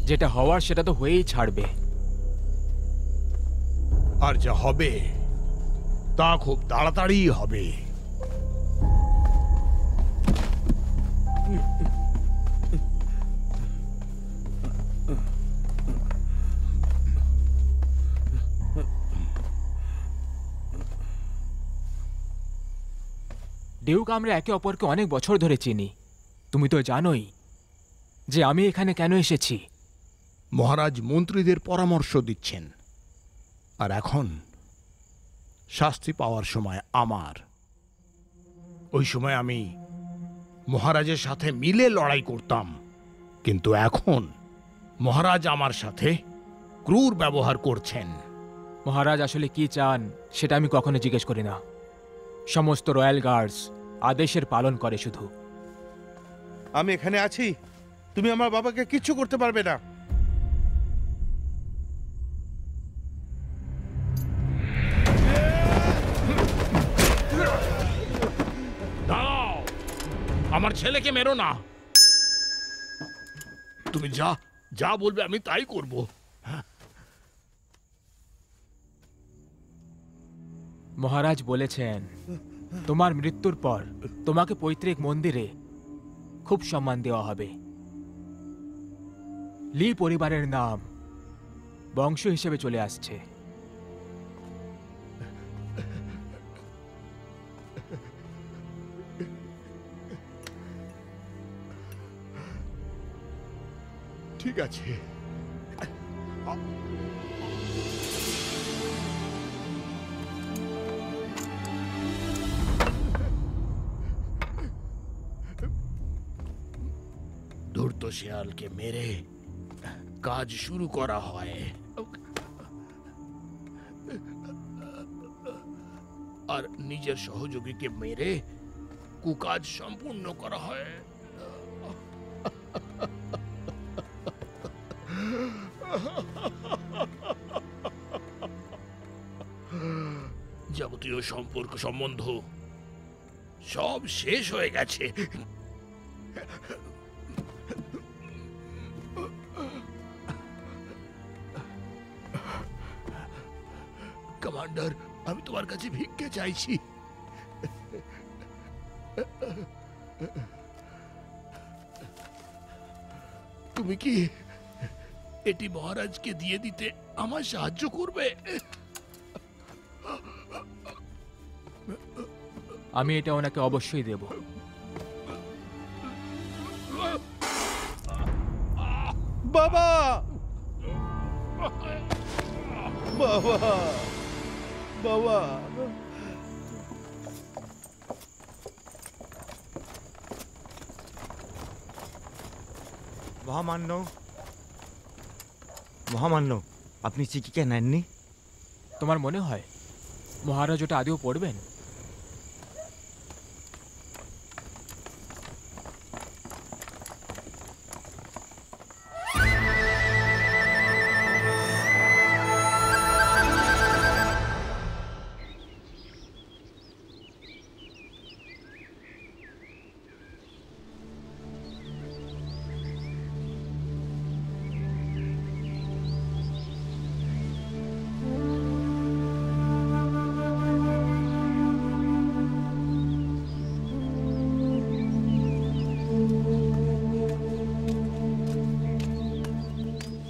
যেটা হওয়ার সেটা তো হয়েই ছাড়বে। আর যা হবে তা খুব তাড়াতাড়ি হবে। ডিউক, আমরা একে অপরকে অনেক বছর ধরে চিনি। তুমি তো জানোই যে আমি এখানে কেন এসেছি। মহারাজ মন্ত্রীদের পরামর্শ দিচ্ছেন, আর এখন শাস্তি পাওয়ার সময় আমার। ওই সময় আমি মহারাজের সাথে মিলে লড়াই করতাম, কিন্তু এখন মহারাজ আমার সাথে ক্রূর ব্যবহার করছেন। মহারাজ আসলে কি চান সেটা আমি কখনো জিজ্ঞেস করি না। সমস্ত রয়্যাল গার্ডস আদেশের পালন করে শুধু। আমি এখানে আছি, তুমি আমার বাবাকে কিচ্ছু করতে পারবে না। দাঁড়াও, আমার ছেলেকে মেরো না। তুমি যা যা বলবে আমি তাই করব। মহারাজ বলেছেন তোমার মৃত্যুর পর তোমাকে পৈতৃক মন্দিরে খুব সম্মান দেওয়া হবে। লি পরিবারের নাম বংশ হিসেবে চলে আসছে। ঠিক আছে, ধূর্ত শিয়ালকে মেরে কাজ শুরু করা হয়, আর নিজের সহযোগীকে মেরে কুকাজ সম্পূর্ণ করা হয়। যাবতীয় সম্পর্ক সম্বন্ধ সব শেষ হয়ে গেছে। কমান্ডার, আমি তোমার কাছে ভিক্ষা চাইছি। তুমি কি এটি মহারাজকে দিয়ে দিতে আমার সাহায্য করবে? আমি এটা ওনাকে অবশ্যই দেব। বাবা, বাবা, বাবা। মহামান্য, মহামান্য, আপনি চিঠিটা নেননি? তোমার মনে হয় মহারাজ ওটা আদেও পড়বেন?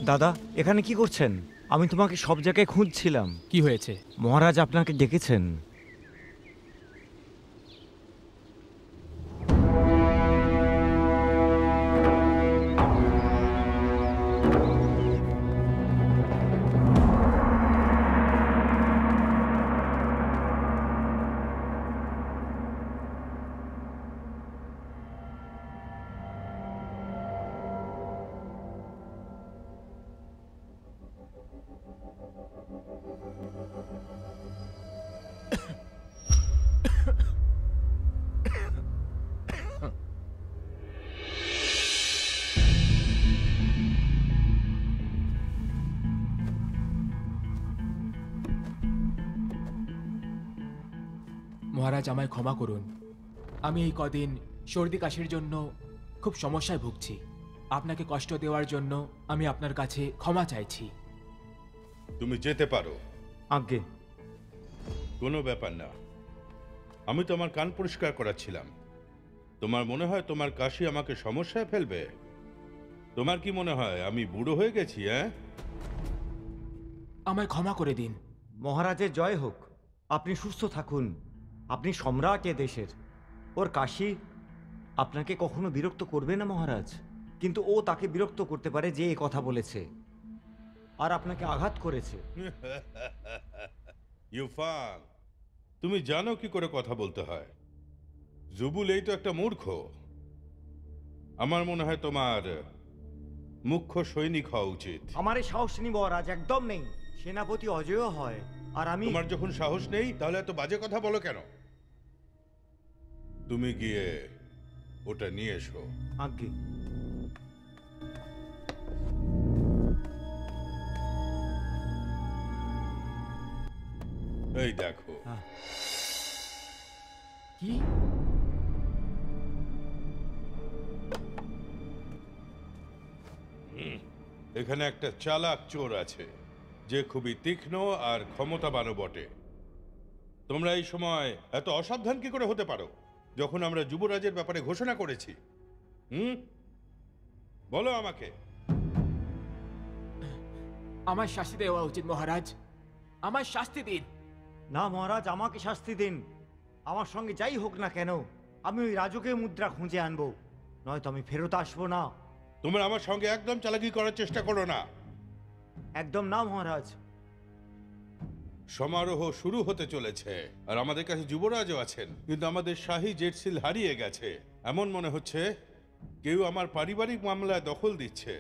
দাদা, এখানে কি করছেন? আমি তোমাকে সব জায়গায় খুঁজছিলাম। কি হয়েছে? মহারাজ আপনাকে ডেকেছেন। মহারাজ, আমায় ক্ষমা করুন। আমি এই কদিন সর্দি কাশির জন্য খুব সমস্যায় ভুগছি। আপনাকে কষ্ট দেওয়ার জন্য আমি আপনার কাছে ক্ষমা চাইছি। তুমি যেতে পারো। আজ্ঞে। কোনো ব্যাপার না, আমি তোমার কান পরিষ্কার করাচ্ছিলাম। তোমার মনে হয় তোমার কাশি আমাকে সমস্যায় ফেলবে? তোমার কি মনে হয় আমি বুড়ো হয়ে গেছি? আমায় ক্ষমা করে দিন। মহারাজের জয় হোক। আপনি সুস্থ থাকুন। আপনি সম্রাট এ দেশের। ওর কাশি আপনাকে কখনো বিরক্ত করবে না মহারাজ, কিন্তু ও তাকে বিরক্ত করতে পারে যে এ কথা বলেছে আর আপনাকে আঘাত করেছে। ইউফাং, তুমি জানো কি করে কথা বলতে হয়? জুবুল এই তো একটা মূর্খ। আমার মনে হয় তোমার মুখ্য সৈনিক হওয়া উচিত। আমার এই সাহস নেই মহারাজ, একদম নেই। সেনাপতি অজয় হয় আর আমি। তোমার যখন সাহস নেই তাহলে এত বাজে কথা বলো কেন? তুমি গিয়ে ওটা নিয়ে এসো। আজ্ঞে। এই দেখো। কি? এখানে একটা চালাক চোর আছে যে খুবই তীক্ষ্ণ আর ক্ষমতাবানও বটে। তোমরা এই সময় এত অসাবধান কি করে হতে পারো যখন আমরা যুবরাজের ব্যাপারে ঘোষণা করেছি? বলো আমাকে। আমার শাস্তি দেওয়া উচিত মহারাজ, আমার শাস্তি দিন। না মহারাজ, আমাকে শাস্তি দিন। আমার সঙ্গে যাই হোক না কেন আমি ওই রাজকীয় মুদ্রা খুঁজে আনবো, নয়তো আমি ফেরত আসবো না। তোমরা আমার সঙ্গে একদম চালাকি করার চেষ্টা করো না। একদম না মহারাজ। সমারোহ শুরু হতে চলেছে আর আমাদের কাছে যুবরাজও আছেন, কিন্তু আমাদের শাহী জেটসিল হারিয়ে গেছে। এমন মনে হচ্ছে কেউ আমার পারিবারিক মামলায় দখল দিচ্ছে।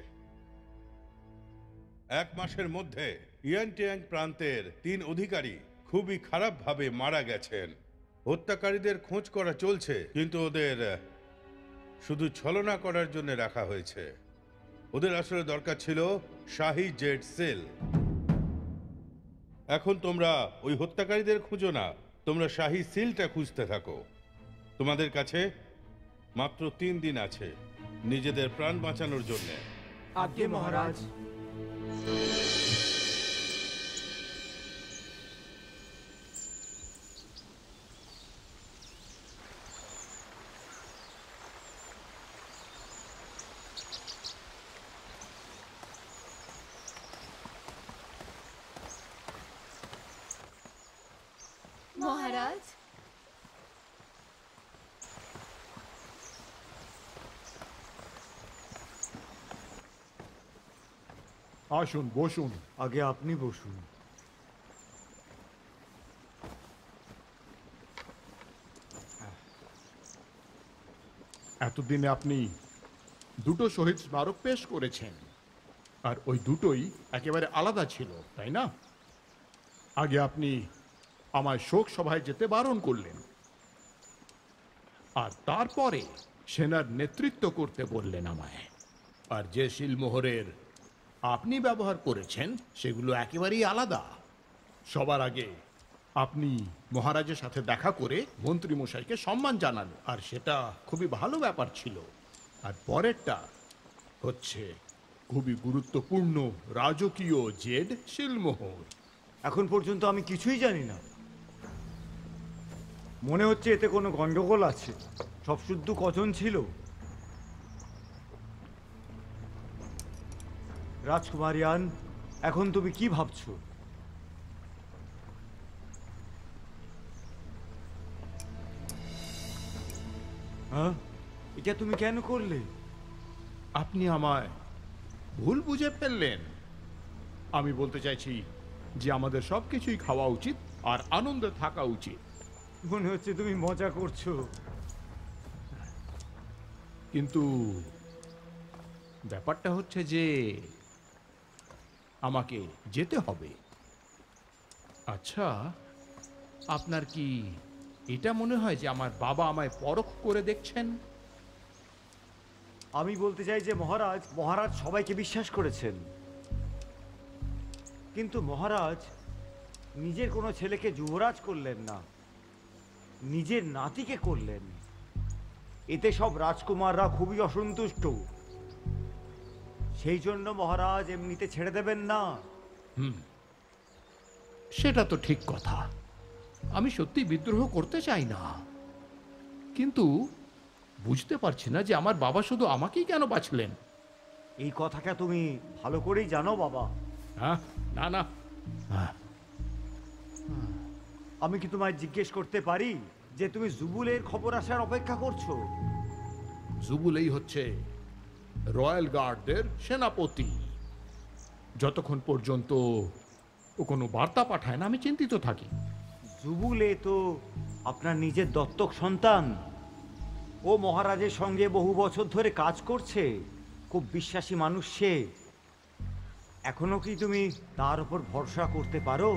1 মাসের মধ্যে ইয়ানটিয়াং প্রান্তের 3 অধিকারী খুবই খারাপভাবে মারা গেছেন। হত্যাকারীদের খোঁজ করা চলছে, কিন্তু ওদের শুধু ছলনা করার জন্য রাখা হয়েছে। ওদের আসলে দরকার ছিল শাহী জেট সেল। এখন তোমরা ওই হত্যাকারীদের খুঁজো না, তোমরা শাহী সিলটা খুঁজতে থাকো। তোমাদের কাছে মাত্র 3 দিন আছে নিজেদের প্রাণ বাঁচানোর জন্য। আজ্ঞে মহারাজ। মহারাজ, আসুন, বসুন। আগে আপনি বসুন। এতদিনে আপনি 2টো শহীদ স্মারক পেশ করেছেন, আর ওই দুটোই একেবারে আলাদা ছিল, তাই না? আগে আপনি আমায় শোক সভায় যেতে বারণ করলেন, আর তারপরে সেনার নেতৃত্ব করতে বললেন আমায়। আর যে শিলমোহরের আপনি ব্যবহার করেছেন সেগুলো একেবারেই আলাদা। সবার আগে আপনি মহারাজের সাথে দেখা করে মন্ত্রী মশাইকে সম্মান জানানো, আর সেটা খুবই ভালো ব্যাপার ছিল। আর পরেরটা হচ্ছে খুবই গুরুত্বপূর্ণ রাজকীয় জেড শিলমোহর। এখন পর্যন্ত আমি কিছুই জানি না। মনে হচ্ছে এতে কোনো গন্ডগোল আছে। সব শুদ্ধ কজন ছিল? রাজকুমারিয়ান, এখন তুমি কি ভাবছো? হ্যাঁ, এটা তুমি কেন করলে? আপনি আমায় ভুল বুঝে ফেললেন। আমি বলতে চাইছি যে আমাদের সবকিছুই খাওয়া উচিত আর আনন্দে থাকা উচিত। মনে হচ্ছে তুমি মজা করছো। কিন্তু ব্যাপারটা হচ্ছে যে আমাকে যেতে হবে। আচ্ছা, আপনার কি এটা মনে হয় যে আমার বাবা আমায় পরখ করে দেখছেন? আমি বলতে চাই যে মহারাজ সবাইকে বিশ্বাস করেছেন, কিন্তু মহারাজ নিজের কোনো ছেলেকে যুবরাজ করলেন না, নিজের নাতিকে করলেন। এতে সব রাজকুমাররা খুবই অসন্তুষ্ট। সেই জন্য মহারাজ এমনিতে ছেড়ে দেবেন না। সেটা তো ঠিক কথা, আমি সত্যি বিদ্রোহ করতে চাই না, কিন্তু বুঝতে পারছি না যে আমার বাবা শুধু আমাকেই কেন বাঁচলেন। এই কথাটা তুমি ভালো করেই জানো বাবা। হ্যাঁ, না না, হ্যাঁ, আমি কি তোমায় জিজ্ঞেস করতে পারি যে তুমি জুবুলের খবর আসার অপেক্ষা করছো? জুবুলেই হচ্ছে রয়্যাল গার্ডদের সেনাপতি। যতক্ষণ পর্যন্ত ও কোনো বার্তা পাঠায় না আমি চিন্তিত থাকি। জুবুলে তো আপনার নিজের দত্তক সন্তান। ও মহারাজের সঙ্গে বহু বছর ধরে কাজ করছে, খুব বিশ্বাসী মানুষ সে। এখনো কি তুমি তার উপর ভরসা করতে পারো?